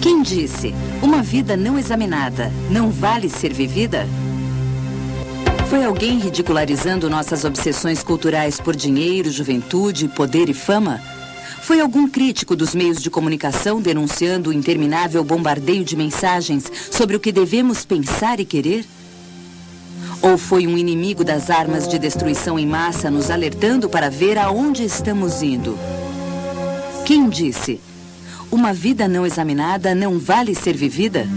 Quem disse? Uma vida não examinada não vale ser vivida? Foi alguém ridicularizando nossas obsessões culturais por dinheiro, juventude, poder e fama? Foi algum crítico dos meios de comunicação denunciando o interminável bombardeio de mensagens sobre o que devemos pensar e querer? Ou foi um inimigo das armas de destruição em massa nos alertando para ver aonde estamos indo? Quem disse? Uma vida não examinada não vale ser vivida?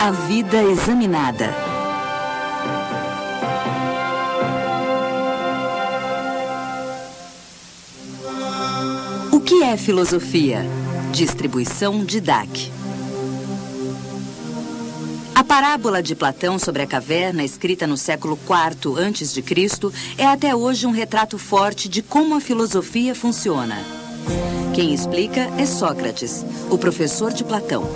A vida examinada. O que é filosofia? Distribuição de Dac. A parábola de Platão sobre a caverna, escrita no século IV a.C., é até hoje um retrato forte de como a filosofia funciona. Quem explica é Sócrates, o professor de Platão.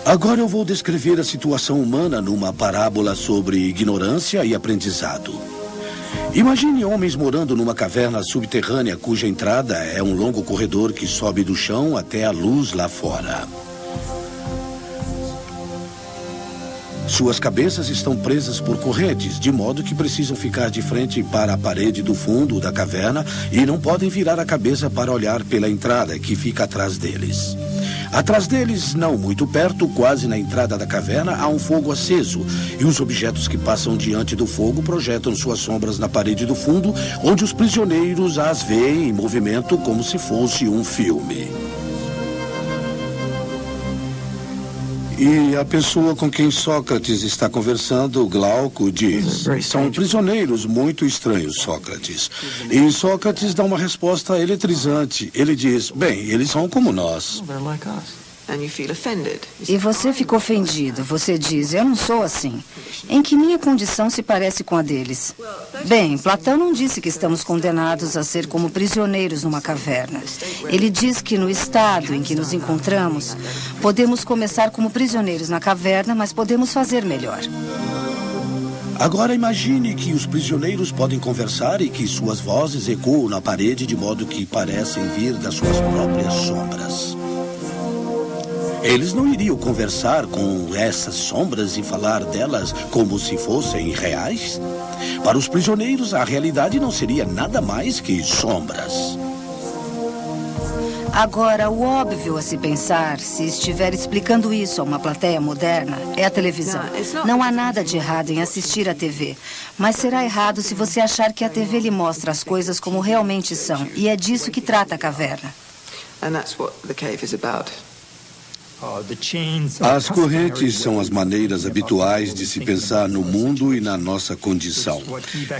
Agora eu vou descrever a situação humana numa parábola sobre ignorância e aprendizado. Imagine homens morando numa caverna subterrânea cuja entrada é um longo corredor que sobe do chão até a luz lá fora. Suas cabeças estão presas por correntes, de modo que precisam ficar de frente para a parede do fundo da caverna e não podem virar a cabeça para olhar pela entrada que fica atrás deles. Atrás deles, não muito perto, quase na entrada da caverna, há um fogo aceso. E os objetos que passam diante do fogo projetam suas sombras na parede do fundo, onde os prisioneiros as veem em movimento como se fosse um filme. E a pessoa com quem Sócrates está conversando, Glauco, diz: são prisioneiros muito estranhos, Sócrates. E Sócrates dá uma resposta eletrizante. Ele diz: bem, eles são como nós. E você fica ofendido. Você diz: eu não sou assim. Em que minha condição se parece com a deles? Bem, Platão não disse que estamos condenados a ser como prisioneiros numa caverna. Ele diz que no estado em que nos encontramos, podemos começar como prisioneiros na caverna, mas podemos fazer melhor. Agora imagine que os prisioneiros podem conversar e que suas vozes ecoam na parede de modo que parecem vir das suas próprias sombras. Eles não iriam conversar com essas sombras e falar delas como se fossem reais? Para os prisioneiros, a realidade não seria nada mais que sombras. Agora, o óbvio a se pensar, se estiver explicando isso a uma plateia moderna, é a televisão. Não há nada de errado em assistir à TV, mas será errado se você achar que a TV lhe mostra as coisas como realmente são, e é disso que trata a caverna. As correntes são as maneiras habituais de se pensar no mundo e na nossa condição.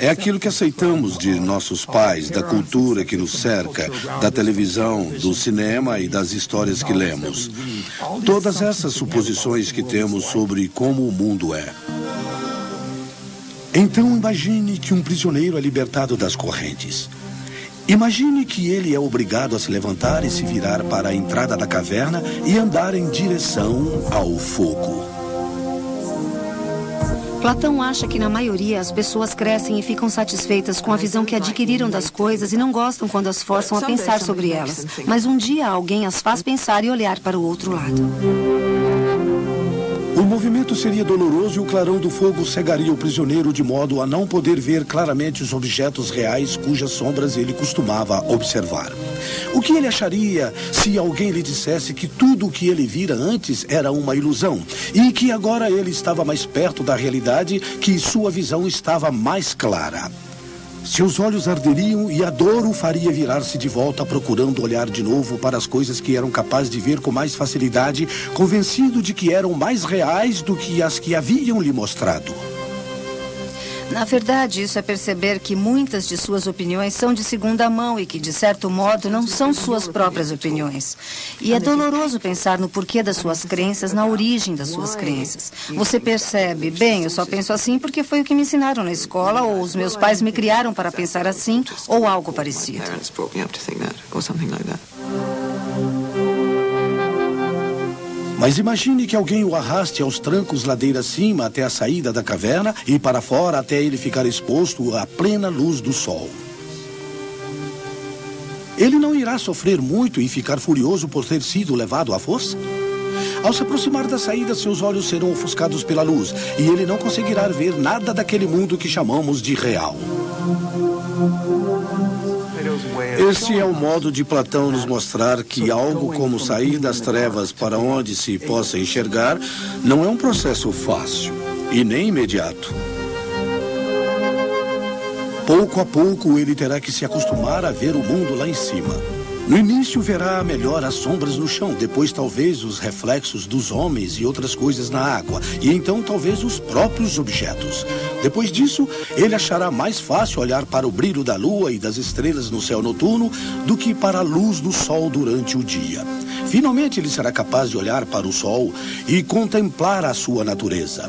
É aquilo que aceitamos de nossos pais, da cultura que nos cerca, da televisão, do cinema e das histórias que lemos. Todas essas suposições que temos sobre como o mundo é. Então imagine que um prisioneiro é libertado das correntes. Imagine que ele é obrigado a se levantar e se virar para a entrada da caverna e andar em direção ao fogo. Platão acha que, na maioria, as pessoas crescem e ficam satisfeitas com a visão que adquiriram das coisas e não gostam quando as forçam a pensar sobre elas. Mas um dia alguém as faz pensar e olhar para o outro lado. O movimento seria doloroso e o clarão do fogo cegaria o prisioneiro de modo a não poder ver claramente os objetos reais cujas sombras ele costumava observar. O que ele acharia se alguém lhe dissesse que tudo o que ele vira antes era uma ilusão e que agora ele estava mais perto da realidade, que sua visão estava mais clara? Seus olhos arderiam e a dor o faria virar-se de volta, procurando olhar de novo para as coisas que eram capaz de ver com mais facilidade, convencido de que eram mais reais do que as que haviam lhe mostrado. Na verdade, isso é perceber que muitas de suas opiniões são de segunda mão e que, de certo modo, não são suas próprias opiniões. E é doloroso pensar no porquê das suas crenças, na origem das suas crenças. Você percebe, bem, eu só penso assim porque foi o que me ensinaram na escola, ou os meus pais me criaram para pensar assim, ou algo parecido. Mas imagine que alguém o arraste aos trancos ladeira acima até a saída da caverna e para fora até ele ficar exposto à plena luz do sol. Ele não irá sofrer muito e ficar furioso por ter sido levado à força? Ao se aproximar da saída, seus olhos serão ofuscados pela luz e ele não conseguirá ver nada daquele mundo que chamamos de real. Esse é o modo de Platão nos mostrar que algo como sair das trevas para onde se possa enxergar não é um processo fácil e nem imediato. Pouco a pouco ele terá que se acostumar a ver o mundo lá em cima. No início verá melhor as sombras no chão, depois talvez os reflexos dos homens e outras coisas na água, e então talvez os próprios objetos. Depois disso, ele achará mais fácil olhar para o brilho da lua e das estrelas no céu noturno do que para a luz do sol durante o dia. Finalmente ele será capaz de olhar para o sol e contemplar a sua natureza.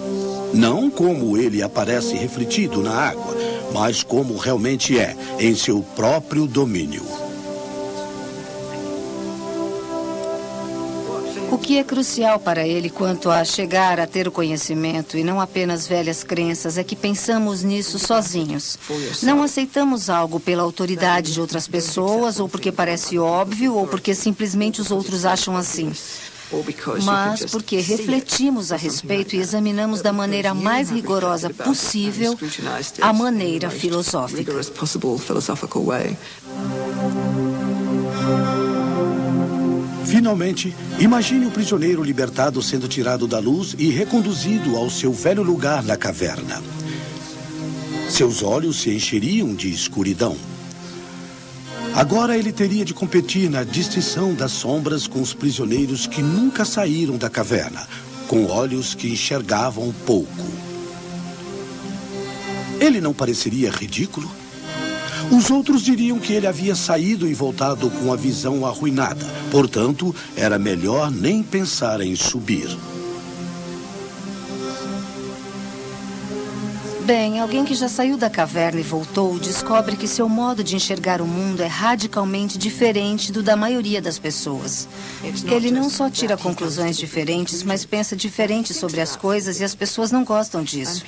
Não como ele aparece refletido na água, mas como realmente é, em seu próprio domínio. O que é crucial para ele quanto a chegar a ter o conhecimento e não apenas velhas crenças é que pensamos nisso sozinhos. Não aceitamos algo pela autoridade de outras pessoas ou porque parece óbvio ou porque simplesmente os outros acham assim. Mas porque refletimos a respeito e examinamos da maneira mais rigorosa possível a maneira filosófica. Finalmente, imagine o prisioneiro libertado sendo tirado da luz e reconduzido ao seu velho lugar na caverna. Seus olhos se encheriam de escuridão. Agora ele teria de competir na distinção das sombras com os prisioneiros que nunca saíram da caverna, com olhos que enxergavam pouco. Ele não pareceria ridículo? Os outros diriam que ele havia saído e voltado com a visão arruinada. Portanto, era melhor nem pensar em subir. Bem, alguém que já saiu da caverna e voltou descobre que seu modo de enxergar o mundo é radicalmente diferente do da maioria das pessoas. Ele não só tira conclusões diferentes, mas pensa diferente sobre as coisas e as pessoas não gostam disso.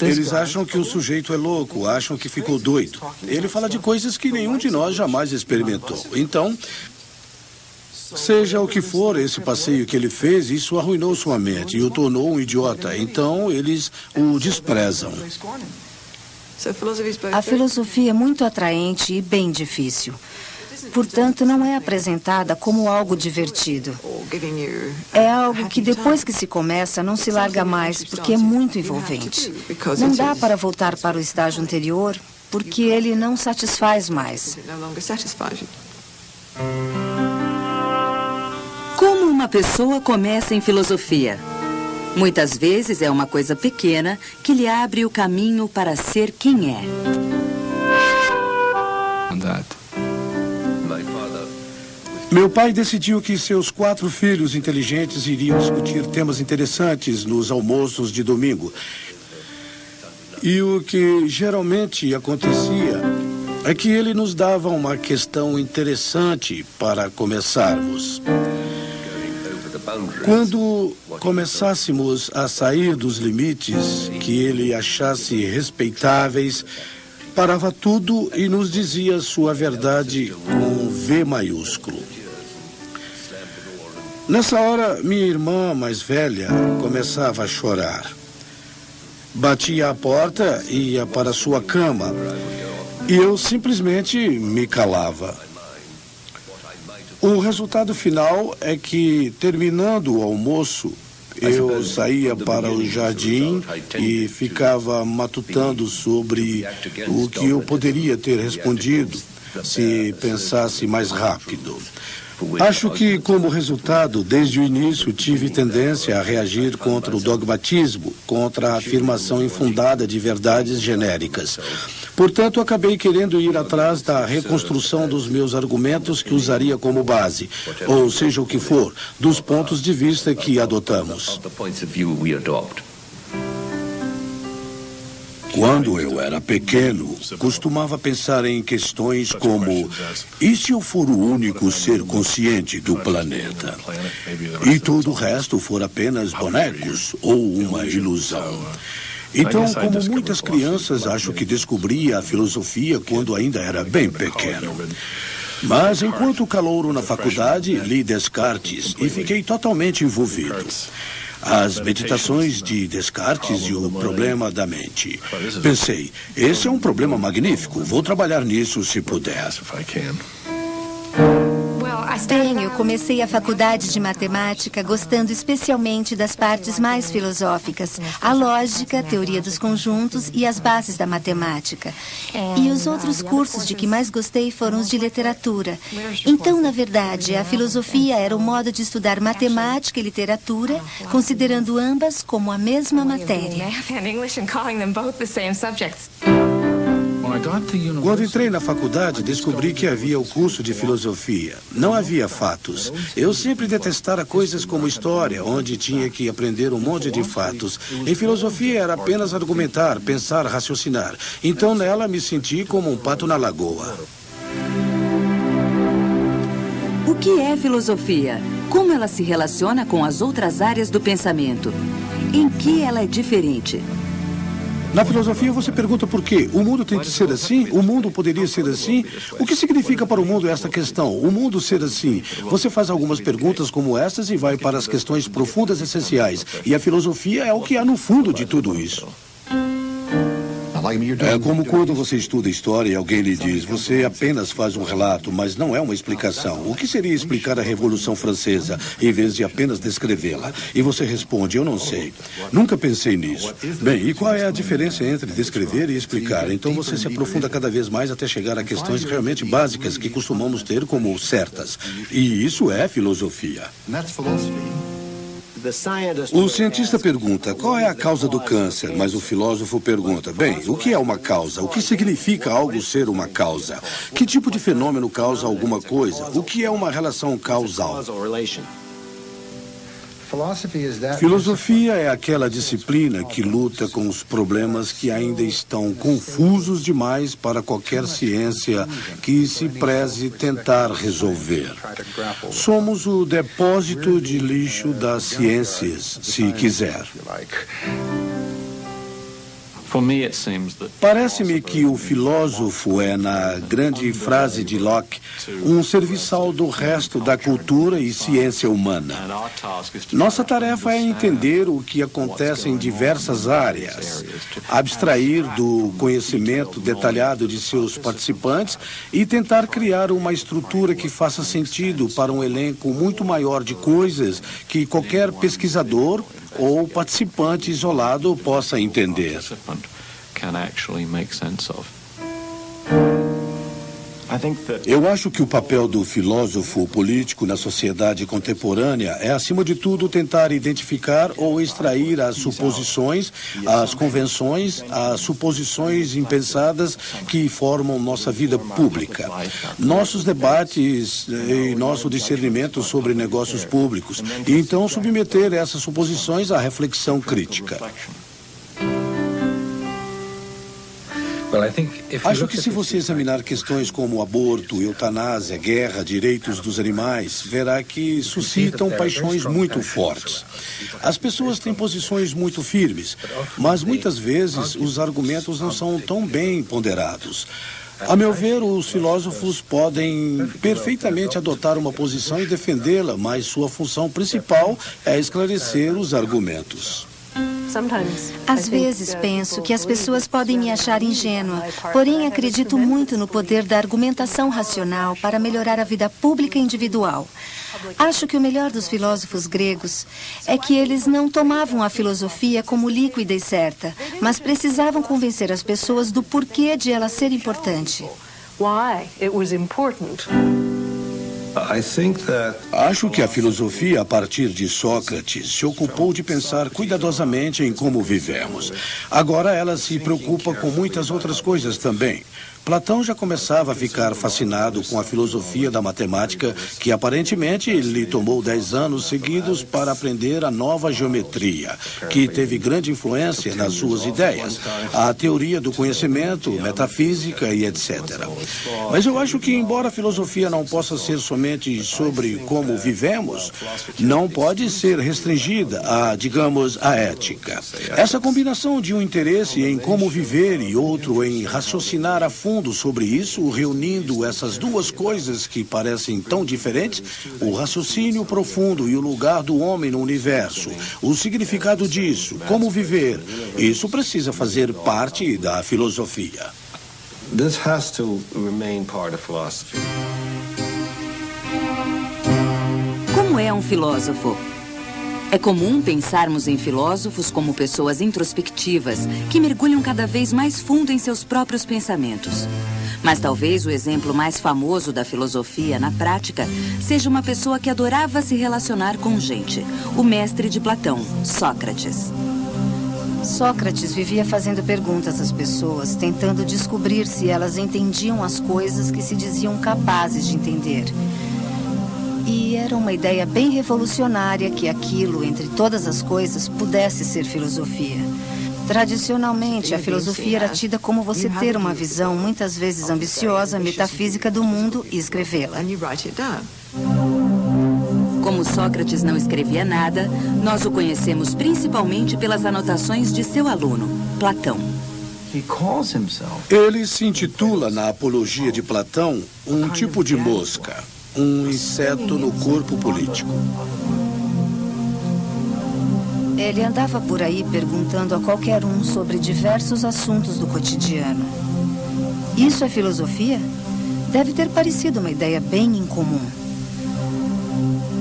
Eles acham que o sujeito é louco, acham que ficou doido. Ele fala de coisas que nenhum de nós jamais experimentou. Então, seja o que for esse passeio que ele fez, isso arruinou sua mente e o tornou um idiota. Então, eles o desprezam. A filosofia é muito atraente e bem difícil. Portanto, não é apresentada como algo divertido. É algo que depois que se começa, não se larga mais, porque é muito envolvente. Não dá para voltar para o estágio anterior, porque ele não satisfaz mais. Como uma pessoa começa em filosofia? Muitas vezes é uma coisa pequena que lhe abre o caminho para ser quem é. Meu pai decidiu que seus 4 filhos inteligentes iriam discutir temas interessantes nos almoços de domingo. E o que geralmente acontecia é que ele nos dava uma questão interessante para começarmos. Quando começássemos a sair dos limites que ele achasse respeitáveis, parava tudo e nos dizia sua verdade com V maiúsculo. Nessa hora, minha irmã mais velha começava a chorar. Batia à porta e ia para sua cama. E eu simplesmente me calava. O resultado final é que, terminando o almoço, Eu saía para o jardim e ficava matutando sobre o que eu poderia ter respondido se pensasse mais rápido. Acho que, como resultado, desde o início tive tendência a reagir contra o dogmatismo, contra a afirmação infundada de verdades genéricas. Portanto, acabei querendo ir atrás da reconstrução dos meus argumentos que usaria como base, ou seja o que for, dos pontos de vista que adotamos. Quando eu era pequeno, costumava pensar em questões como: e se eu for o único ser consciente do planeta? E todo o resto for apenas bonecos ou uma ilusão? Então, como muitas crianças, acho que descobri a filosofia quando ainda era bem pequeno. Mas, enquanto calouro na faculdade, li Descartes e fiquei totalmente envolvido. As meditações de Descartes e o problema da mente. Pensei, esse é um problema magnífico, vou trabalhar nisso se puder. Bem, eu comecei a faculdade de matemática gostando especialmente das partes mais filosóficas, a lógica, a teoria dos conjuntos e as bases da matemática. E os outros cursos de que mais gostei foram os de literatura. Então, na verdade, a filosofia era um modo de estudar matemática e literatura, considerando ambas como a mesma matéria. Quando entrei na faculdade, descobri que havia o curso de filosofia. Não havia fatos. Eu sempre detestara coisas como história, onde tinha que aprender um monte de fatos. Em filosofia era apenas argumentar, pensar, raciocinar. Então nela me senti como um pato na lagoa. O que é filosofia? Como ela se relaciona com as outras áreas do pensamento? Em que ela é diferente? Na filosofia você pergunta por quê? O mundo tem de ser assim? O mundo poderia ser assim? O que significa para o mundo esta questão? O mundo ser assim? Você faz algumas perguntas como estas e vai para as questões profundas e essenciais. E a filosofia é o que há no fundo de tudo isso. É como quando você estuda história e alguém lhe diz: você apenas faz um relato, mas não é uma explicação. O que seria explicar a Revolução Francesa, em vez de apenas descrevê-la? E você responde: eu não sei. Nunca pensei nisso. Bem, e qual é a diferença entre descrever e explicar? Então você se aprofunda cada vez mais até chegar a questões realmente básicas que costumamos ter como certas. E isso é filosofia. O cientista pergunta, qual é a causa do câncer? Mas o filósofo pergunta, bem, o que é uma causa? O que significa algo ser uma causa? Que tipo de fenômeno causa alguma coisa? O que é uma relação causal? Filosofia é aquela disciplina que luta com os problemas que ainda estão confusos demais para qualquer ciência que se preze tentar resolver. Somos o depósito de lixo das ciências, se quiser. Parece-me que o filósofo é, na grande frase de Locke, um serviçal do resto da cultura e ciência humana. Nossa tarefa é entender o que acontece em diversas áreas, abstrair do conhecimento detalhado de seus participantes e tentar criar uma estrutura que faça sentido para um elenco muito maior de coisas que qualquer pesquisador ou participante isolado possa entender. Eu acho que o papel do filósofo político na sociedade contemporânea é, acima de tudo, tentar identificar ou extrair as suposições, as convenções, as suposições impensadas que formam nossa vida pública, nossos debates e nosso discernimento sobre negócios públicos, e então submeter essas suposições à reflexão crítica. Acho que se você examinar questões como aborto, eutanásia, guerra, direitos dos animais, verá que suscitam paixões muito fortes. As pessoas têm posições muito firmes, mas muitas vezes os argumentos não são tão bem ponderados. A meu ver, os filósofos podem perfeitamente adotar uma posição e defendê-la, mas sua função principal é esclarecer os argumentos. Às vezes penso que as pessoas podem me achar ingênua, porém acredito muito no poder da argumentação racional para melhorar a vida pública e individual. Acho que o melhor dos filósofos gregos é que eles não tomavam a filosofia como líquida e certa, mas precisavam convencer as pessoas do porquê de ela ser importante. Acho que a filosofia, a partir de Sócrates, se ocupou de pensar cuidadosamente em como vivemos. Agora ela se preocupa com muitas outras coisas também. Platão já começava a ficar fascinado com a filosofia da matemática, que aparentemente lhe tomou 10 anos seguidos para aprender a nova geometria, que teve grande influência nas suas ideias, a teoria do conhecimento, metafísica e etc. Mas eu acho que, embora a filosofia não possa ser somente sobre como vivemos, não pode ser restringida a, digamos, a ética. Essa combinação de um interesse em como viver e outro em raciocinar a fundo sobre isso, reunindo essas duas coisas que parecem tão diferentes, o raciocínio profundo e o lugar do homem no universo, o significado disso, como viver, isso precisa fazer parte da filosofia. This has to remain part of philosophy. Como é um filósofo? É comum pensarmos em filósofos como pessoas introspectivas, que mergulham cada vez mais fundo em seus próprios pensamentos. Mas talvez o exemplo mais famoso da filosofia na prática seja uma pessoa que adorava se relacionar com gente, o mestre de Platão, Sócrates. Sócrates vivia fazendo perguntas às pessoas, tentando descobrir se elas entendiam as coisas que se diziam capazes de entender. E era uma ideia bem revolucionária que aquilo, entre todas as coisas, pudesse ser filosofia. Tradicionalmente, a filosofia era tida como você ter uma visão, muitas vezes ambiciosa, metafísica do mundo e escrevê-la. Como Sócrates não escrevia nada, nós o conhecemos principalmente pelas anotações de seu aluno, Platão. Ele se intitula, na Apologia de Platão, um tipo de mosca, um inseto no corpo político. Ele andava por aí perguntando a qualquer um sobre diversos assuntos do cotidiano. Isso é filosofia? Deve ter parecido uma ideia bem incomum.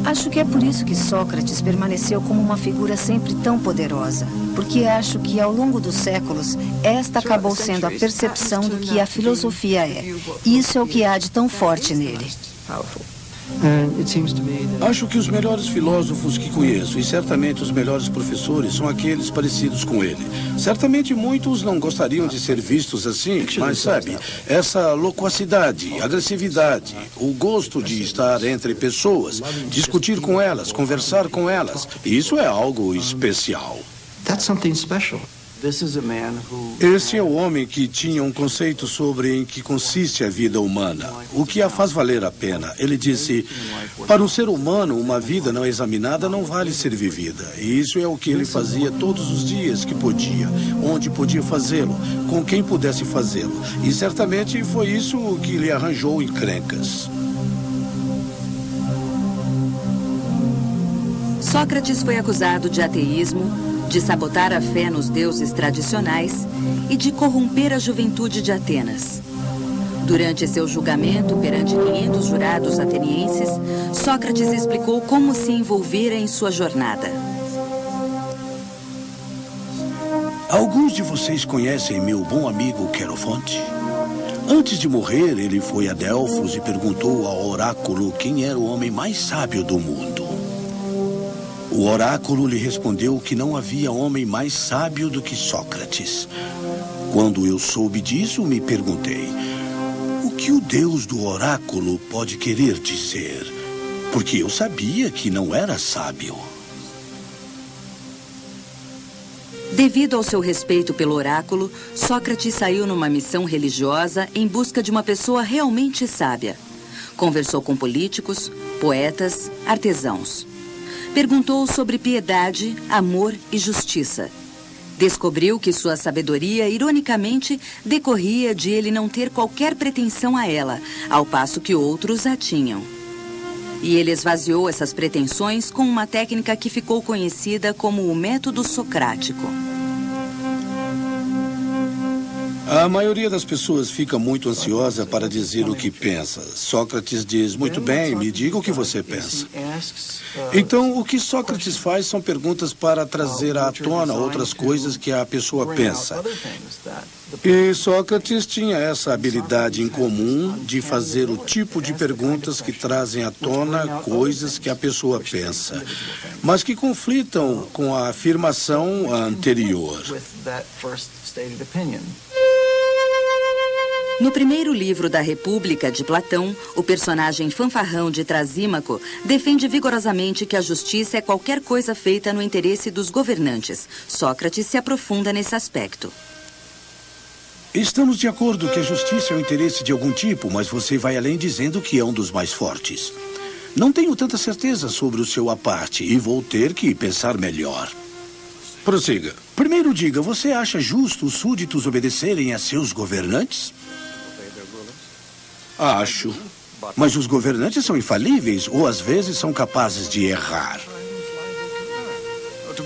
Acho que é por isso que Sócrates permaneceu como uma figura sempre tão poderosa. Porque acho que, ao longo dos séculos, esta acabou sendo a percepção do que a filosofia é. Isso é o que há de tão forte nele. Acho que os melhores filósofos que conheço e certamente os melhores professores são aqueles parecidos com ele. Certamente muitos não gostariam de ser vistos assim, mas sabe, essa loquacidade, agressividade, o gosto de estar entre pessoas, discutir com elas, conversar com elas, isso é algo especial. That's something special. Esse é o homem que tinha um conceito sobre em que consiste a vida humana, o que a faz valer a pena. Ele disse, para um ser humano, uma vida não examinada não vale ser vivida. E isso é o que ele fazia todos os dias que podia, onde podia fazê-lo, com quem pudesse fazê-lo. E certamente foi isso que lhe arranjou encrencas. Sócrates foi acusado de ateísmo, de sabotar a fé nos deuses tradicionais e de corromper a juventude de Atenas. Durante seu julgamento perante 500 jurados atenienses, Sócrates explicou como se envolvera em sua jornada. Alguns de vocês conhecem meu bom amigo Querofonte? Antes de morrer, ele foi a Delfos e perguntou ao oráculo quem era o homem mais sábio do mundo. O oráculo lhe respondeu que não havia homem mais sábio do que Sócrates. Quando eu soube disso, me perguntei, o que o Deus do oráculo pode querer dizer? Porque eu sabia que não era sábio. Devido ao seu respeito pelo oráculo, Sócrates saiu numa missão religiosa em busca de uma pessoa realmente sábia. Conversou com políticos, poetas, artesãos. Perguntou sobre piedade, amor e justiça. Descobriu que sua sabedoria, ironicamente, decorria de ele não ter qualquer pretensão a ela, ao passo que outros a tinham. E ele esvaziou essas pretensões com uma técnica que ficou conhecida como o método socrático. A maioria das pessoas fica muito ansiosa para dizer o que pensa. Sócrates diz, muito bem, me diga o que você pensa. Então, o que Sócrates faz são perguntas para trazer à tona outras coisas que a pessoa pensa. E Sócrates tinha essa habilidade em comum de fazer o tipo de perguntas que trazem à tona coisas que a pessoa pensa, mas que conflitam com a afirmação anterior. No primeiro livro da República, de Platão, o personagem fanfarrão de Trasímaco defende vigorosamente que a justiça é qualquer coisa feita no interesse dos governantes. Sócrates se aprofunda nesse aspecto. Estamos de acordo que a justiça é o interesse de algum tipo, mas você vai além dizendo que é um dos mais fortes. Não tenho tanta certeza sobre o seu à parte e vou ter que pensar melhor. Prossiga. Primeiro diga, você acha justo os súditos obedecerem a seus governantes? Acho. Mas os governantes são infalíveis ou às vezes são capazes de errar.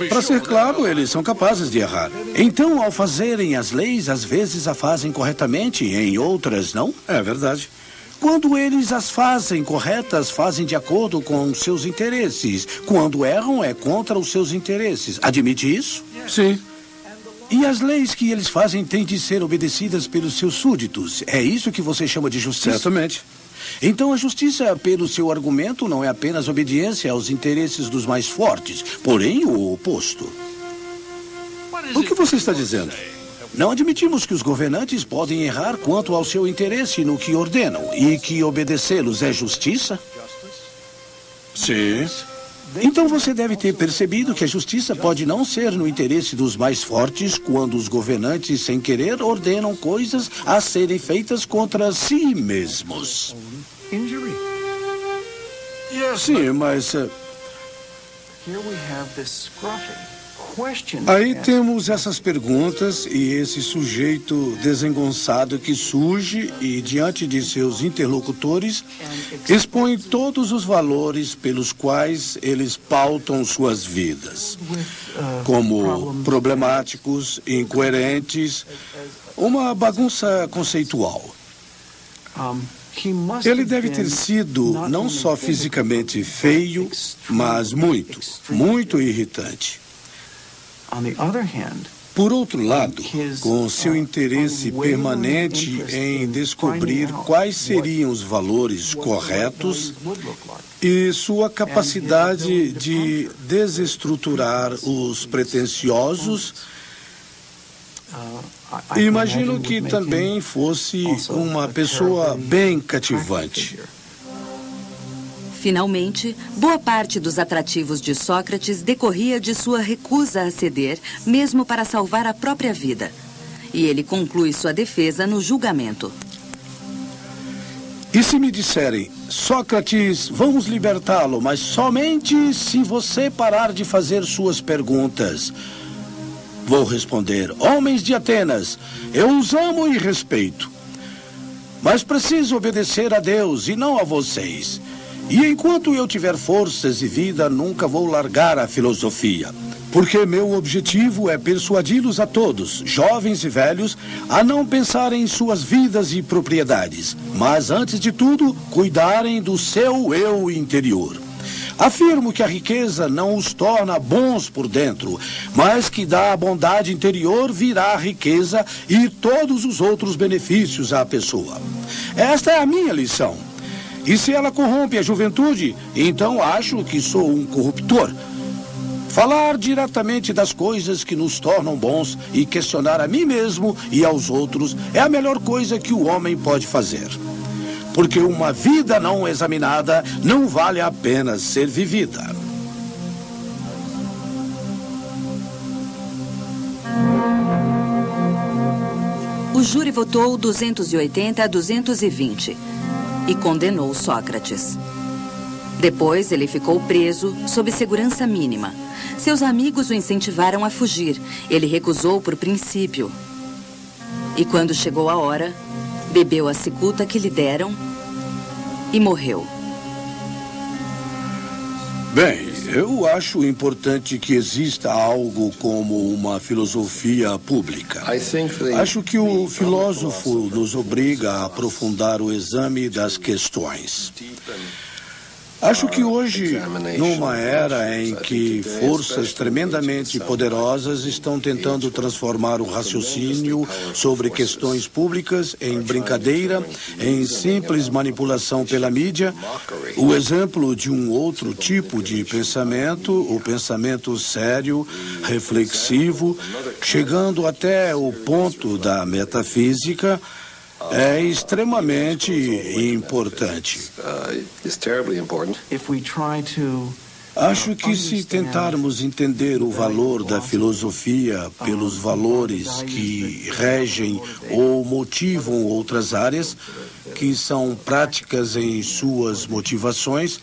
Para ser claro, eles são capazes de errar. Então, ao fazerem as leis, às vezes a fazem corretamente, em outras não? É verdade. Quando eles as fazem corretas, fazem de acordo com os seus interesses. Quando erram, é contra os seus interesses. Admite isso? Sim. E as leis que eles fazem têm de ser obedecidas pelos seus súditos. É isso que você chama de justiça? Certamente. Então a justiça, pelo seu argumento, não é apenas obediência aos interesses dos mais fortes, porém o oposto. O que você está dizendo? Não admitimos que os governantes podem errar quanto ao seu interesse no que ordenam e que obedecê-los é justiça? Sim. Então você deve ter percebido que a justiça pode não ser no interesse dos mais fortes quando os governantes, sem querer, ordenam coisas a serem feitas contra si mesmos. Sim, mas... Aí temos essas perguntas e esse sujeito desengonçado que surge e, diante de seus interlocutores, expõe todos os valores pelos quais eles pautam suas vidas, como problemáticos, incoerentes, uma bagunça conceitual. Ele deve ter sido não só fisicamente feio, mas muito irritante. Por outro lado, com seu interesse permanente em descobrir quais seriam os valores corretos e sua capacidade de desestruturar os pretensiosos, imagino que também fosse uma pessoa bem cativante. Finalmente, boa parte dos atrativos de Sócrates decorria de sua recusa a ceder, mesmo para salvar a própria vida. E ele conclui sua defesa no julgamento. E se me disserem, Sócrates, vamos libertá-lo, mas somente se você parar de fazer suas perguntas. Vou responder, homens de Atenas, eu os amo e respeito. Mas preciso obedecer a Deus e não a vocês. E enquanto eu tiver forças e vida, nunca vou largar a filosofia. Porque meu objetivo é persuadi-los a todos, jovens e velhos, a não pensarem em suas vidas e propriedades, mas, antes de tudo, cuidarem do seu eu interior. Afirmo que a riqueza não os torna bons por dentro, mas que da bondade interior virá a riqueza e todos os outros benefícios à pessoa. Esta é a minha lição. E se ela corrompe a juventude, então acho que sou um corruptor. Falar diretamente das coisas que nos tornam bons e questionar a mim mesmo e aos outros é a melhor coisa que o homem pode fazer. Porque uma vida não examinada não vale a pena ser vivida. O júri votou 280 a 220 e condenou Sócrates. Depois, ele ficou preso sob segurança mínima. Seus amigos o incentivaram a fugir. Ele recusou por princípio. E quando chegou a hora, bebeu a cicuta que lhe deram e morreu. Bem, Eu acho importante que exista algo como uma filosofia pública. Acho que o filósofo nos obriga a aprofundar o exame das questões. Acho que hoje, numa era em que forças tremendamente poderosas estão tentando transformar o raciocínio sobre questões públicas em brincadeira, em simples manipulação pela mídia, o exemplo de um outro tipo de pensamento, o pensamento sério, reflexivo, chegando até o ponto da metafísica, é extremamente importante. Acho que se tentarmos entender o valor da filosofia pelos valores que regem ou motivam outras áreas, que são práticas em suas motivações,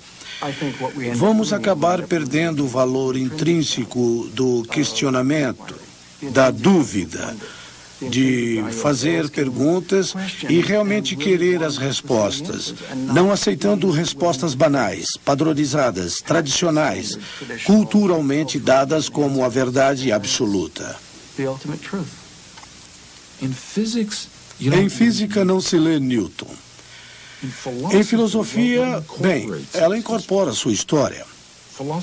vamos acabar perdendo o valor intrínseco do questionamento, da dúvida, de fazer perguntas e realmente querer as respostas, não aceitando respostas banais, padronizadas, tradicionais, culturalmente dadas como a verdade absoluta. Em física não se lê Newton. Em filosofia, bem, ela incorpora sua história.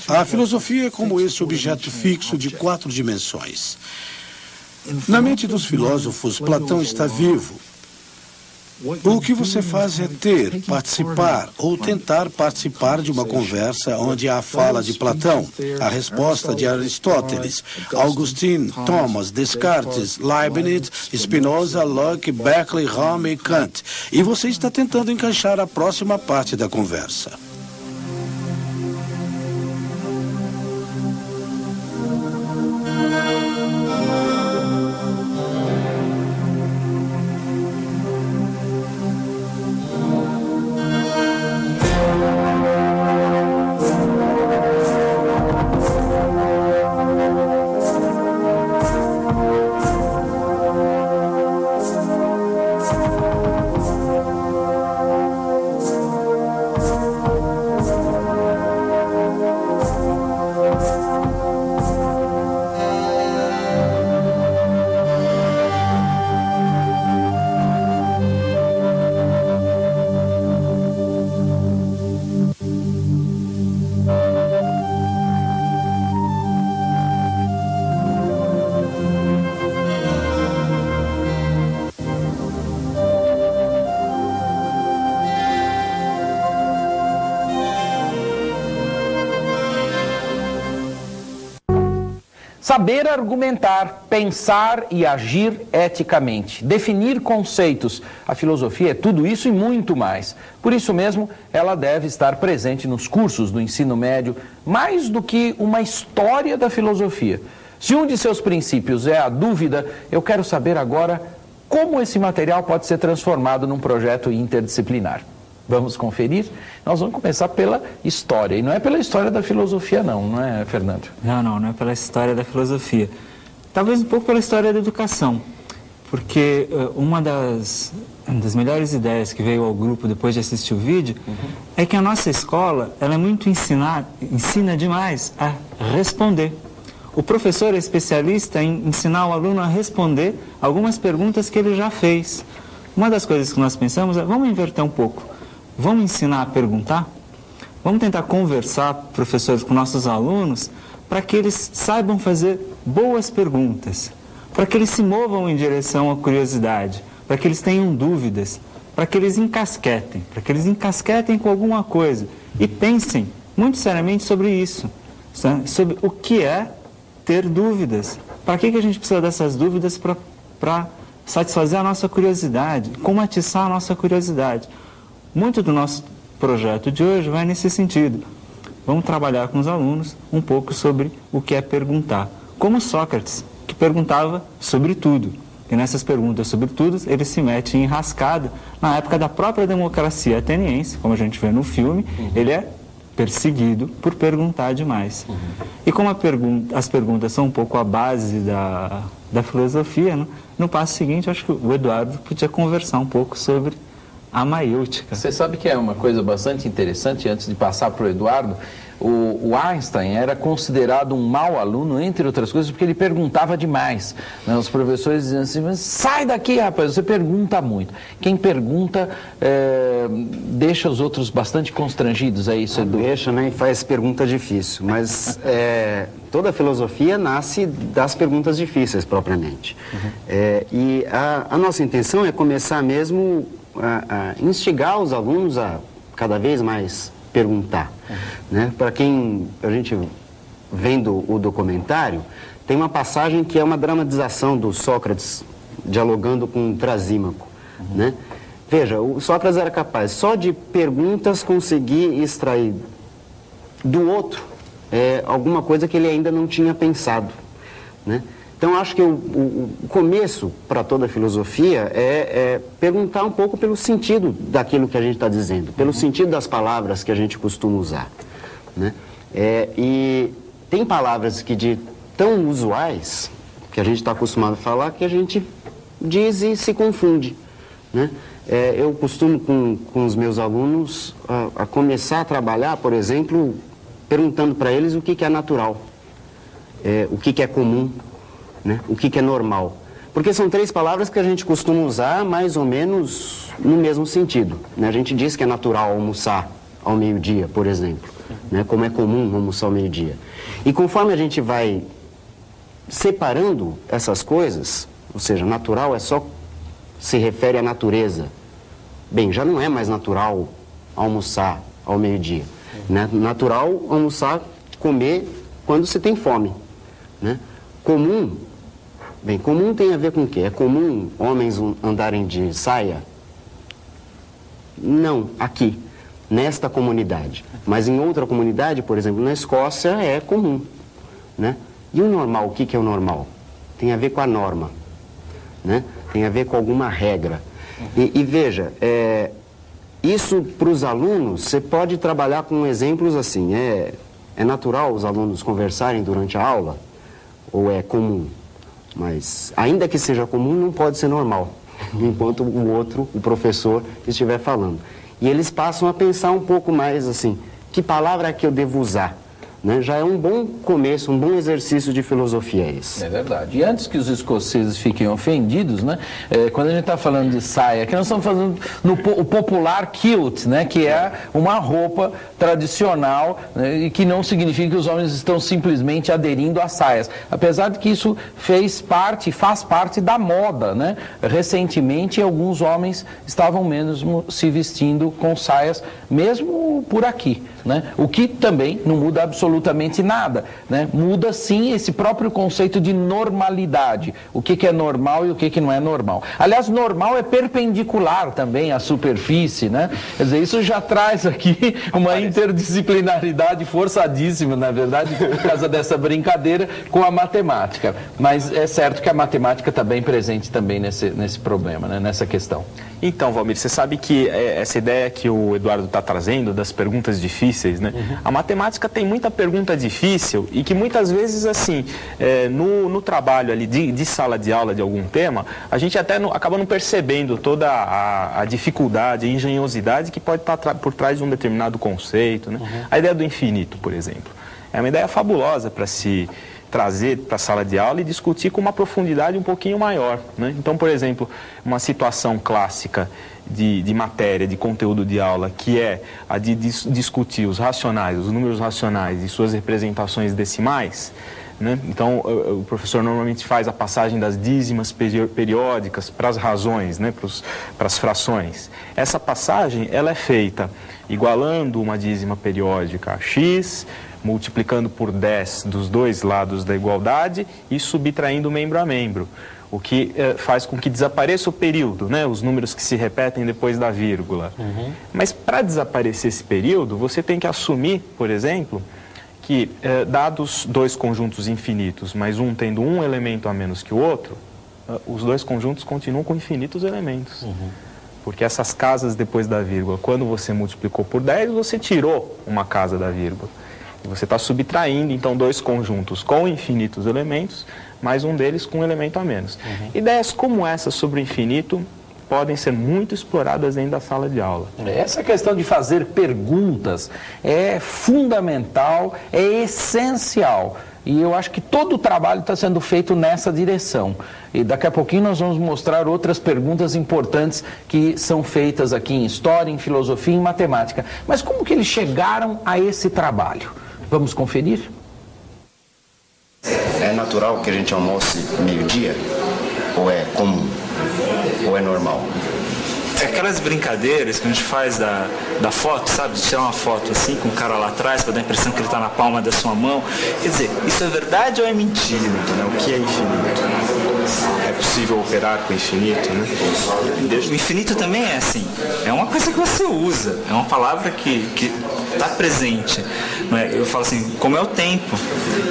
A filosofia é como esse objeto fixo de 4 dimensões. Na mente dos filósofos, Platão está vivo. O que você faz é participar ou tentar participar de uma conversa onde há a fala de Platão, a resposta de Aristóteles, Augustin, Thomas, Descartes, Leibniz, Spinoza, Locke, Berkeley, Hume e Kant. E você está tentando encaixar a próxima parte da conversa. Saber argumentar, pensar e agir eticamente, definir conceitos. A filosofia é tudo isso e muito mais. Por isso mesmo, ela deve estar presente nos cursos do ensino médio, mais do que uma história da filosofia. Se um de seus princípios é a dúvida, eu quero saber agora como esse material pode ser transformado num projeto interdisciplinar. Vamos conferir? Nós vamos começar pela história. E não é pela história da filosofia, não é, Fernando? Não é pela história da filosofia. Talvez um pouco pela história da educação. Porque uma das melhores ideias que veio ao grupo depois de assistir o vídeo é que a nossa escola, ela é muito ensina demais a responder. O professor é especialista em ensinar o aluno a responder algumas perguntas que ele já fez. Uma das coisas que nós pensamos é, vamos inverter um pouco. Vamos ensinar a perguntar? Vamos tentar conversar, professores, com nossos alunos, para que eles saibam fazer boas perguntas, para que eles se movam em direção à curiosidade, para que eles tenham dúvidas, para que eles encasquetem com alguma coisa e pensem muito seriamente sobre isso, sobre o que é ter dúvidas. Para que a gente precisa dessas dúvidas para satisfazer a nossa curiosidade, como atiçar a nossa curiosidade. Muito do nosso projeto de hoje vai nesse sentido. Vamos trabalhar com os alunos um pouco sobre o que é perguntar. Como Sócrates, que perguntava sobre tudo. E nessas perguntas sobre tudo, ele se mete em enrascada. Na época da própria democracia ateniense, como a gente vê no filme, ele é perseguido por perguntar demais. E como as perguntas são um pouco a base da filosofia, no passo seguinte, acho que o Eduardo podia conversar um pouco sobre a maiêutica. Você sabe que é uma coisa bastante interessante, antes de passar para o Eduardo, O Einstein era considerado um mau aluno, entre outras coisas, porque ele perguntava demais, né? Os professores diziam assim, mas sai daqui, rapaz, você pergunta muito. Quem pergunta deixa os outros bastante constrangidos, é isso, Edu? Deixa, né, e faz pergunta difícil, mas toda a filosofia nasce das perguntas difíceis, propriamente. E a nossa intenção é começar mesmo a instigar os alunos a cada vez mais perguntar, né? Para quem, a gente vendo o documentário, tem uma passagem que é uma dramatização do Sócrates dialogando com Trasímaco, né? Veja, o Sócrates era capaz só de perguntas conseguir extrair do outro alguma coisa que ele ainda não tinha pensado, né? Então, acho que o começo para toda a filosofia é perguntar um pouco pelo sentido daquilo que a gente está dizendo, pelo sentido das palavras que a gente costuma usar, né? E tem palavras que de tão usuais, que a gente está acostumado a falar, que a gente diz e se confunde, né? Eu costumo, com os meus alunos, a começar a trabalhar, por exemplo, perguntando para eles o que é natural, o que é comum, né? O que é normal. Porque são 3 palavras que a gente costuma usar mais ou menos no mesmo sentido, né? A gente diz que é natural almoçar ao meio-dia, por exemplo, né? Como é comum almoçar ao meio-dia. E conforme a gente vai separando essas coisas, ou seja, natural só se refere à natureza. Bem, já não é mais natural almoçar ao meio-dia, né? Natural almoçar, comer quando você tem fome, né? Comum, bem, comum tem a ver com o quê? É comum homens andarem de saia? Não, aqui, nesta comunidade. Mas em outra comunidade, por exemplo, na Escócia, é comum, né? E o normal, o que é o normal? Tem a ver com a norma, né? Tem a ver com alguma regra. E veja, isso para os alunos, você pode trabalhar com exemplos assim, é natural os alunos conversarem durante a aula? Ou é comum? Mas, ainda que seja comum, não pode ser normal, enquanto o professor, estiver falando. E eles passam a pensar um pouco mais assim, que palavra é que eu devo usar? Né? Já é um bom começo, um bom exercício de filosofia esse. É verdade. E antes que os escoceses fiquem ofendidos, né? Quando a gente está falando de saia, aqui nós estamos falando o popular kilt, né? Que é uma roupa tradicional, né? E que não significa que os homens estão simplesmente aderindo às saias. Apesar de que isso faz parte da moda, né? Recentemente, alguns homens estavam mesmo se vestindo com saias, mesmo por aqui, né? O que também não muda absolutamente nada, né? Muda sim esse próprio conceito de normalidade. O que é normal e o que não é normal. Aliás, normal é perpendicular também à superfície, né? Quer dizer, isso já traz aqui uma interdisciplinaridade forçadíssima, na verdade, por causa dessa brincadeira com a matemática. Mas é certo que a matemática está bem presente também nesse problema, né? Nessa questão. Então, Valmir, você sabe que essa ideia que o Eduardo está trazendo das perguntas difíceis, né? A matemática tem muita pergunta difícil e que muitas vezes, assim, no trabalho ali de sala de aula de algum tema, a gente até acaba não percebendo toda a dificuldade, a engenhosidade que pode estar por trás de um determinado conceito, né? A ideia do infinito, por exemplo, é uma ideia fabulosa para se trazer para a sala de aula e discutir com uma profundidade um pouquinho maior, né? Então, por exemplo, uma situação clássica de matéria, de conteúdo de aula, que é a de discutir os racionais, os números racionais e suas representações decimais, né? Então, o professor normalmente faz a passagem das dízimas periódicas para as razões, né? Para as frações. Essa passagem, ela é feita igualando uma dízima periódica a x, multiplicando por 10 dos dois lados da igualdade e subtraindo membro a membro, o que faz com que desapareça o período, né? Os números que se repetem depois da vírgula. Mas para desaparecer esse período, você tem que assumir, por exemplo, que dados 2 conjuntos infinitos, mas um tendo um elemento a menos que o outro, os 2 conjuntos continuam com infinitos elementos. Porque essas casas depois da vírgula, quando você multiplicou por 10, você tirou uma casa da vírgula. Você está subtraindo, então, 2 conjuntos com infinitos elementos, mais um deles com um elemento a menos. Ideias como essa sobre o infinito podem ser muito exploradas dentro da sala de aula. Essa questão de fazer perguntas é fundamental, é essencial. E eu acho que todo o trabalho está sendo feito nessa direção. E daqui a pouquinho nós vamos mostrar outras perguntas importantes que são feitas aqui em História, em Filosofia e em Matemática. Mas como que eles chegaram a esse trabalho? Vamos conferir? É natural que a gente almoce meio-dia? Ou é comum? Ou é normal? Aquelas brincadeiras que a gente faz da foto, sabe? De tirar uma foto assim com o cara lá atrás para dar a impressão que ele está na palma da sua mão. Quer dizer, isso é verdade ou é mentira? Né? O que é infinito? É possível operar com o infinito, né? O infinito também é assim. É uma coisa que você usa. É uma palavra que está presente. Eu falo assim, como é o tempo.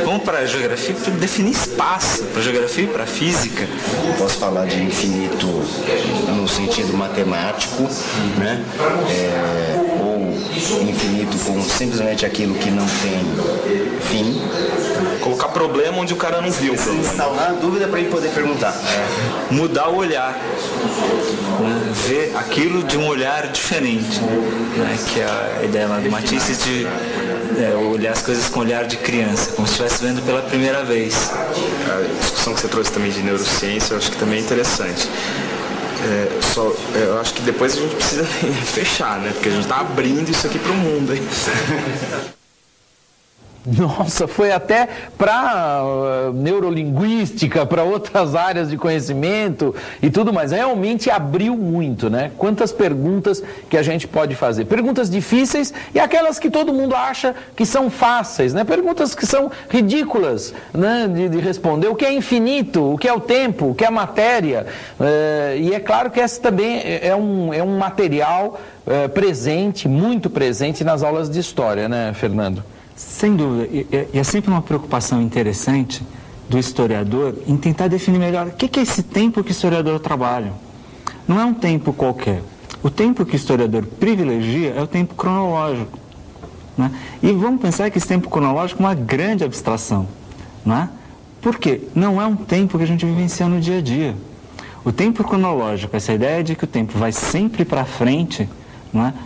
Como para a geografia, para definir espaço. Para a geografia e para a física. Eu posso falar de infinito no sentido matemático, né? Ou infinito como simplesmente aquilo que não tem fim. Colocar problema onde o cara não viu. Instaurar dúvida para ele poder perguntar. Mudar o olhar. Né? Ver aquilo de um olhar diferente. Né? Que é a ideia lá do Matisse de olhar as coisas com olhar de criança, como se estivesse vendo pela primeira vez. A discussão que você trouxe também de neurociência, eu acho que também é interessante. Eu acho que depois a gente precisa fechar, né? Porque a gente está abrindo isso aqui para o mundo, hein? Nossa, foi até para neurolinguística, para outras áreas de conhecimento e tudo mais. Realmente abriu muito, né? Quantas perguntas que a gente pode fazer. Perguntas difíceis e aquelas que todo mundo acha que são fáceis, né? Perguntas que são ridículas, né? de responder. O que é infinito? O que é o tempo? O que é a matéria? E é claro que essa também é um material presente, muito presente nas aulas de história, né, Fernando? Sem dúvida, e é sempre uma preocupação interessante do historiador em tentar definir melhor o que é esse tempo que o historiador trabalha. Não é um tempo qualquer. O tempo que o historiador privilegia é o tempo cronológico. Né? E vamos pensar que esse tempo cronológico é uma grande abstração. Não é? Por quê? Não é um tempo que a gente vivencia no dia a dia. O tempo cronológico, essa ideia de que o tempo vai sempre para frente,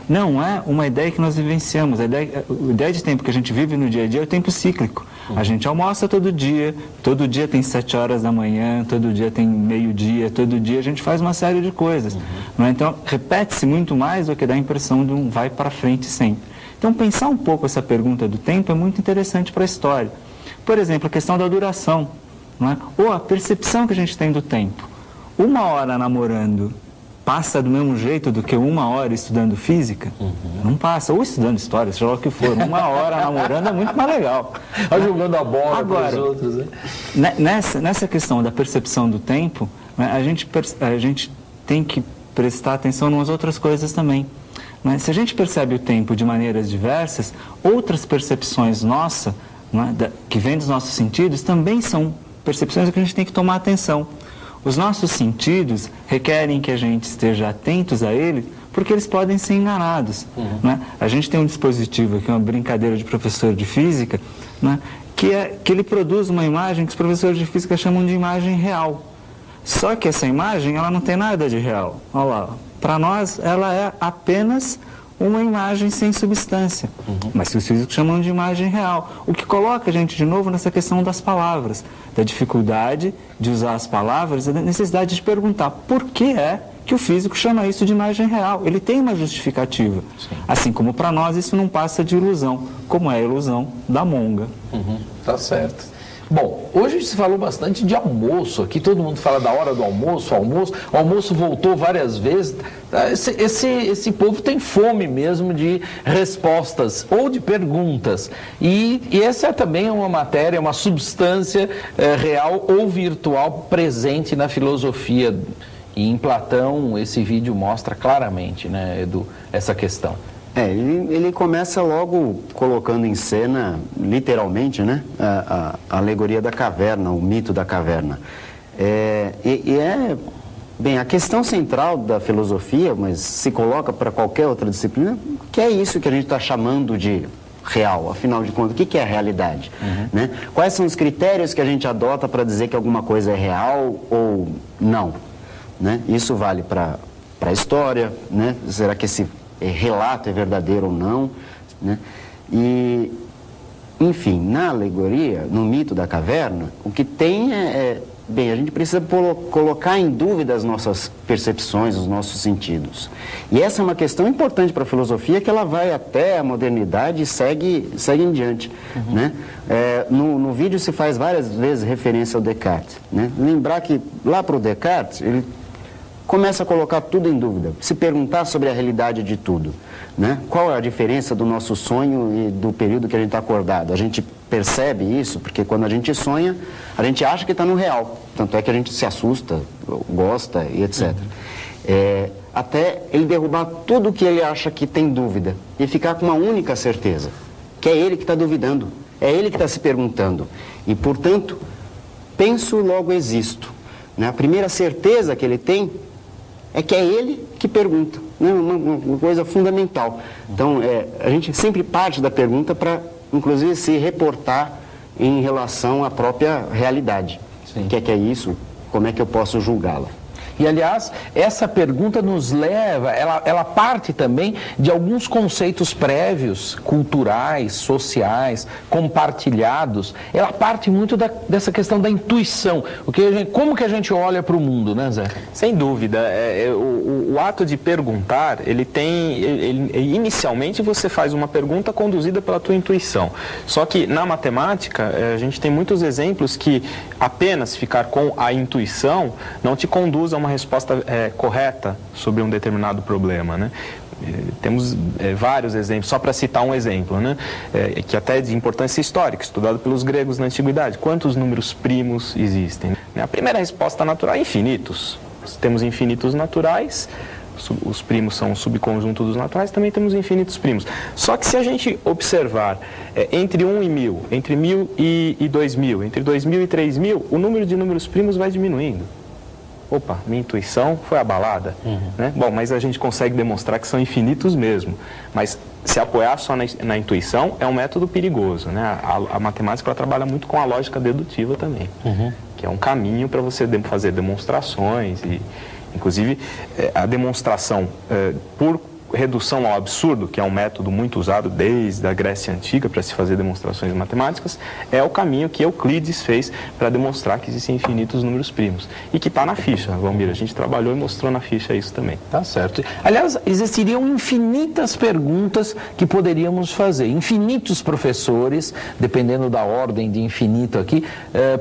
não é uma ideia que nós vivenciamos. A ideia de tempo que a gente vive no dia a dia é o tempo cíclico. A gente almoça todo dia tem 7 horas da manhã, todo dia tem meio-dia, todo dia a gente faz uma série de coisas. Então, repete-se muito mais do que dá a impressão de um vai para frente sempre. Então, pensar um pouco essa pergunta do tempo é muito interessante para a história. Por exemplo, a questão da duração, ou a percepção que a gente tem do tempo. 1 hora namorando passa do mesmo jeito do que 1 hora estudando física? Não passa. Ou estudando história, seja lá o que for. 1 hora namorando é muito mais legal. Jogando a bola para os outros. Né? Nessa questão da percepção do tempo, a gente tem que prestar atenção em umas outras coisas também. Se a gente percebe o tempo de maneiras diversas, outras percepções nossas, que vêm dos nossos sentidos, também são percepções que a gente tem que tomar atenção. Os nossos sentidos requerem que a gente esteja atentos a eles, porque eles podem ser enganados. A gente tem um dispositivo aqui, uma brincadeira de professor de física, que ele produz uma imagem que os professores de física chamam de imagem real. Só que essa imagem, ela não tem nada de real. Olha lá, para nós ela é apenas uma imagem sem substância, mas que os físicos chamam de imagem real, o que coloca a gente de novo nessa questão das palavras, da dificuldade de usar as palavras, da necessidade de perguntar por que é que o físico chama isso de imagem real. Ele tem uma justificativa, assim como para nós isso não passa de ilusão, como é a ilusão da monga. Tá certo. Bom, hoje se falou bastante de almoço, aqui todo mundo fala da hora do almoço, o almoço voltou várias vezes, esse povo tem fome mesmo de respostas ou de perguntas, e essa é também uma matéria, uma substância real ou virtual presente na filosofia, e em Platão esse vídeo mostra claramente, né, Edu, essa questão. Ele começa logo colocando em cena, literalmente, né, a alegoria da caverna, o mito da caverna. Bem, a questão central da filosofia, mas se coloca para qualquer outra disciplina, que é isso que a gente está chamando de real. Afinal de contas, o que é a realidade? Né? Quais são os critérios que a gente adota para dizer que alguma coisa é real ou não? Né? Isso vale para para a história, né? Será que esse relato é verdadeiro ou não, né? E, enfim, na alegoria, no mito da caverna, o que tem bem, a gente precisa colocar em dúvida as nossas percepções, os nossos sentidos. E essa é uma questão importante para a filosofia, que ela vai até a modernidade e segue em diante. Né? No vídeo se faz várias vezes referência ao Descartes. Né? Lembrar que lá para o Descartes, ele começa a colocar tudo em dúvida, se perguntar sobre a realidade de tudo. Né? Qual é a diferença do nosso sonho e do período que a gente está acordado? A gente percebe isso porque quando a gente sonha, a gente acha que está no real. Tanto é que a gente se assusta, gosta e etc. Até ele derrubar tudo que ele acha que tem dúvida e ficar com uma única certeza, que é ele que está duvidando, é ele que está se perguntando. E, portanto, penso, logo existo. Né? A primeira certeza que ele tem é que é ele que pergunta, né? Uma coisa fundamental. Então, a gente sempre parte da pergunta para, inclusive, se reportar em relação à própria realidade. O que é isso? Como é que eu posso julgá-la? E, aliás, essa pergunta nos leva, ela parte também de alguns conceitos prévios, culturais, sociais, compartilhados. Ela parte muito dessa questão da intuição. Como que a gente olha para o mundo, né, Zé? Sem dúvida. O ato de perguntar, inicialmente você faz uma pergunta conduzida pela tua intuição. Só que na matemática, a gente tem muitos exemplos que apenas ficar com a intuição não te conduz a uma resposta correta sobre um determinado problema, né? Temos vários exemplos, só para citar um exemplo, né? Que até é de importância histórica, estudado pelos gregos na antiguidade. Quantos números primos existem? A primeira resposta natural é infinitos. Temos infinitos naturais, os primos são um subconjunto dos naturais, também temos infinitos primos. Só que se a gente observar entre 1 e 1000, entre 1000 e 2000, entre 2000 e 3000, o número de números primos vai diminuindo. Opa, minha intuição foi abalada. Né? Bom, mas a gente consegue demonstrar que são infinitos mesmo. Mas se apoiar só na intuição é um método perigoso. Né? A matemática ela trabalha muito com a lógica dedutiva também, que é um caminho para você fazer demonstrações. E, inclusive, a demonstração por redução ao absurdo, que é um método muito usado desde a Grécia Antiga para se fazer demonstrações matemáticas, é o caminho que Euclides fez para demonstrar que existem infinitos números primos. E que está na ficha, Valmir. A gente trabalhou e mostrou na ficha isso também. Tá certo. Aliás, existiriam infinitas perguntas que poderíamos fazer. Infinitos professores, dependendo da ordem de infinito aqui,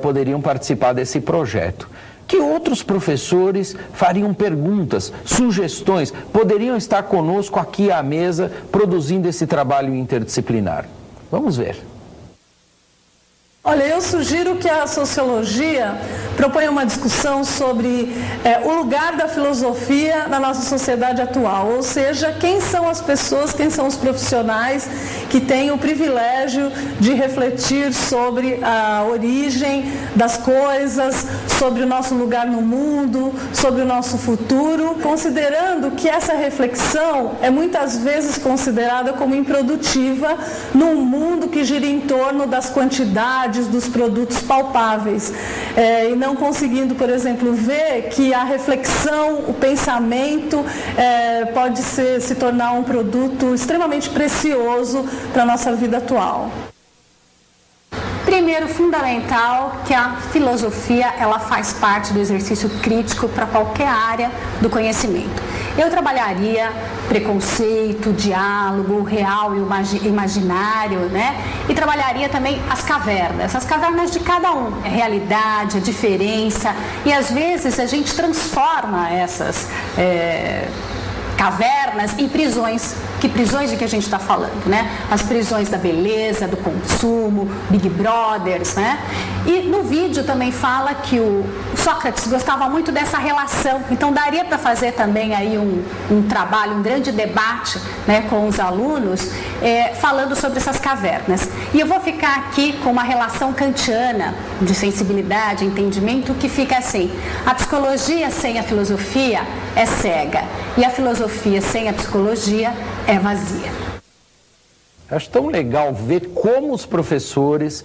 poderiam participar desse projeto. Que outros professores fariam perguntas, sugestões, poderiam estar conosco aqui à mesa produzindo esse trabalho interdisciplinar? Vamos ver. Olha, eu sugiro que a sociologia proponha uma discussão sobre o lugar da filosofia na nossa sociedade atual, ou seja, quem são as pessoas, quem são os profissionais que têm o privilégio de refletir sobre a origem das coisas, sobre o nosso lugar no mundo, sobre o nosso futuro, considerando que essa reflexão é muitas vezes considerada como improdutiva num mundo que gira em torno das quantidades, dos produtos palpáveis, e não conseguindo, por exemplo, ver que a reflexão, o pensamento pode se tornar um produto extremamente precioso para a nossa vida atual. Primeiro, fundamental que a filosofia ela faz parte do exercício crítico para qualquer área do conhecimento. Eu trabalharia preconceito, diálogo, real e imaginário, né? E trabalharia também as cavernas de cada um, a realidade, a diferença, e às vezes a gente transforma essas cavernas em prisões. Que prisões de que a gente está falando, né? As prisões da beleza, do consumo, Big Brothers, né? E no vídeo também fala que o Sócrates gostava muito dessa relação, então daria para fazer também aí um trabalho, um grande debate, né, com os alunos, falando sobre essas cavernas. E eu vou ficar aqui com uma relação kantiana de sensibilidade, entendimento, que fica assim: a psicologia sem a filosofia é cega, e a filosofia sem a psicologia é vazia. Acho tão legal ver como os professores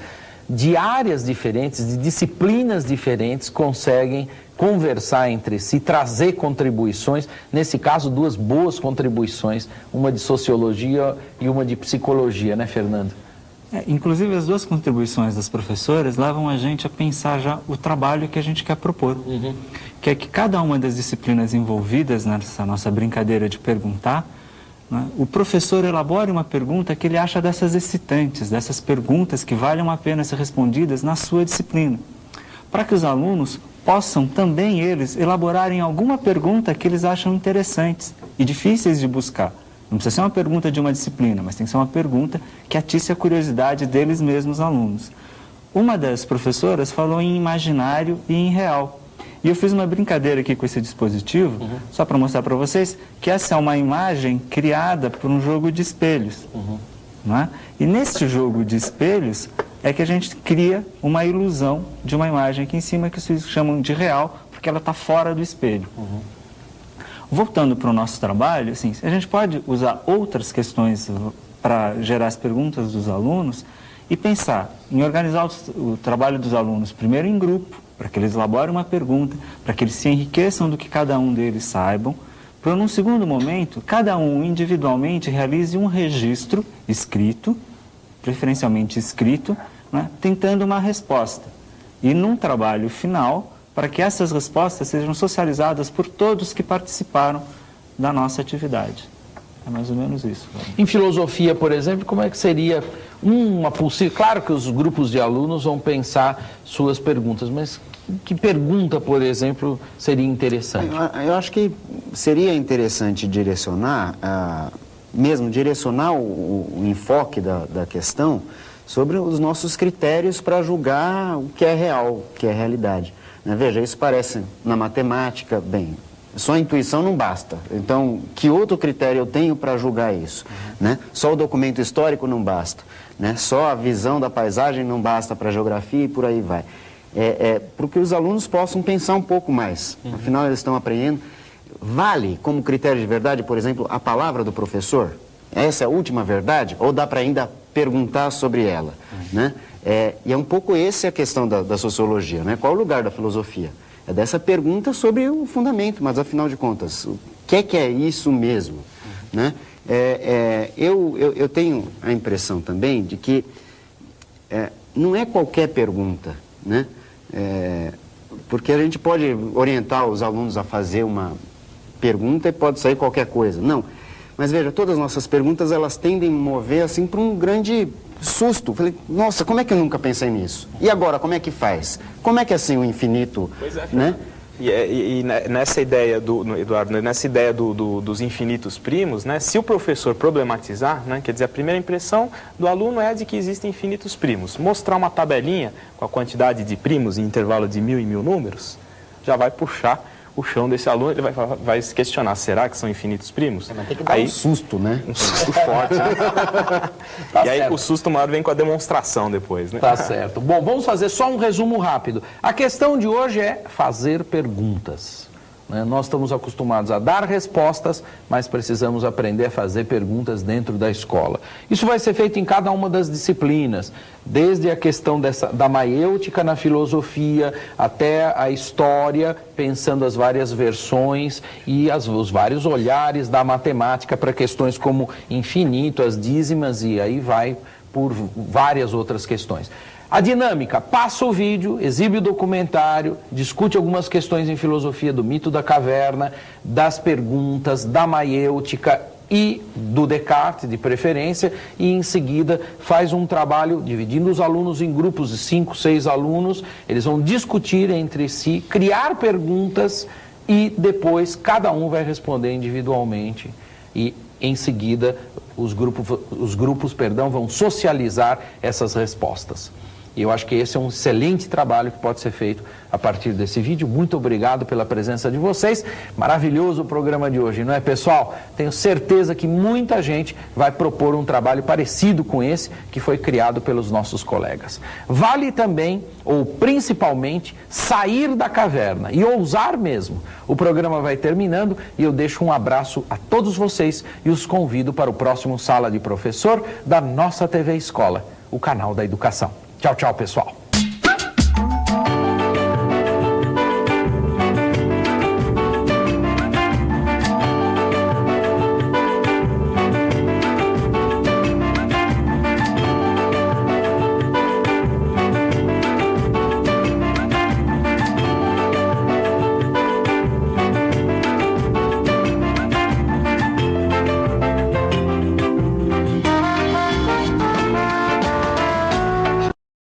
de áreas diferentes, de disciplinas diferentes, conseguem conversar entre si, trazer contribuições, nesse caso 2 boas contribuições, uma de sociologia e uma de psicologia, né, Fernando? Inclusive as 2 contribuições das professoras levam a gente a pensar já o trabalho que a gente quer propor, que é que cada uma das disciplinas envolvidas nessa nossa brincadeira de perguntar, né, o professor elabore uma pergunta que ele acha dessas excitantes, dessas perguntas que valham a pena ser respondidas na sua disciplina, para que os alunos possam também eles elaborarem alguma pergunta que eles acham interessantes e difíceis de buscar. Não precisa ser uma pergunta de uma disciplina, mas tem que ser uma pergunta que atice a curiosidade deles mesmos, alunos. Uma das professoras falou em imaginário e em real. E eu fiz uma brincadeira aqui com esse dispositivo, só para mostrar para vocês que essa é uma imagem criada por um jogo de espelhos. Não é? E neste jogo de espelhos é que a gente cria uma ilusão de uma imagem aqui em cima que vocês chamam de real, porque ela está fora do espelho. Voltando para o nosso trabalho, assim, a gente pode usar outras questões para gerar as perguntas dos alunos e pensar em organizar o trabalho dos alunos primeiro em grupo, para que eles elaborem uma pergunta, para que eles se enriqueçam do que cada um deles saibam, para num segundo momento, cada um individualmente realize um registro escrito, preferencialmente escrito, né, tentando uma resposta. E num trabalho final, para que essas respostas sejam socializadas por todos que participaram da nossa atividade. É mais ou menos isso. Em filosofia, por exemplo, como é que seria uma possível... Claro que os grupos de alunos vão pensar suas perguntas, mas que pergunta, por exemplo, seria interessante? Eu acho que seria interessante direcionar, mesmo direcionar o enfoque da questão sobre os nossos critérios para julgar o que é real, o que é realidade. Veja, isso parece na matemática, bem, só a intuição não basta. Então, que outro critério eu tenho para julgar isso? Né? Só o documento histórico não basta. Né? Só a visão da paisagem não basta para a geografia e por aí vai. Para que os alunos possam pensar um pouco mais. Afinal, eles estão aprendendo. Vale como critério de verdade, por exemplo, a palavra do professor? Essa é a última verdade? Ou dá para ainda perguntar sobre ela? Né? E é um pouco essa a questão da sociologia, né? Qual o lugar da filosofia? É dessa pergunta sobre o fundamento, mas afinal de contas, o que é isso mesmo? Né? Eu tenho a impressão também de que não é qualquer pergunta, né? Porque a gente pode orientar os alunos a fazer uma pergunta e pode sair qualquer coisa. Não, mas veja, todas as nossas perguntas, elas tendem a mover assim para um grande susto. Falei, nossa, como é que eu nunca pensei nisso? E agora, como é que faz? Como é que é assim o infinito? Pois é, né? E nessa ideia, Eduardo, nessa ideia dos infinitos primos, né, se o professor problematizar, né, quer dizer, a primeira impressão do aluno é de que existem infinitos primos. Mostrar uma tabelinha com a quantidade de primos em intervalo de 1000 e 1000 números, já vai puxar o chão desse aluno, ele vai se questionar, será que são infinitos primos? Mas tem que dar um susto, né? Um susto forte. Né? Tá e aí certo. o susto maior vem com a demonstração depois, né? Tá certo. Bom, vamos fazer só um resumo rápido. A questão de hoje é fazer perguntas. Nós estamos acostumados a dar respostas, mas precisamos aprender a fazer perguntas dentro da escola. Isso vai ser feito em cada uma das disciplinas, desde a questão da maiêutica na filosofia, até a história, pensando as várias versões e os vários olhares da matemática para questões como infinito, as dízimas e aí vai por várias outras questões. A dinâmica, passa o vídeo, exibe o documentário, discute algumas questões em filosofia do mito da caverna, das perguntas, da maiêutica e do Descartes, de preferência, e em seguida faz um trabalho dividindo os alunos em grupos de 5, 6 alunos, eles vão discutir entre si, criar perguntas e depois cada um vai responder individualmente e em seguida os grupos vão socializar essas respostas. E eu acho que esse é um excelente trabalho que pode ser feito a partir desse vídeo. Muito obrigado pela presença de vocês. Maravilhoso o programa de hoje, não é, pessoal? Tenho certeza que muita gente vai propor um trabalho parecido com esse que foi criado pelos nossos colegas. Vale também, ou principalmente, sair da caverna e ousar mesmo. O programa vai terminando e eu deixo um abraço a todos vocês e os convido para o próximo Sala de Professor da nossa TV Escola, o canal da educação. Tchau, tchau, pessoal.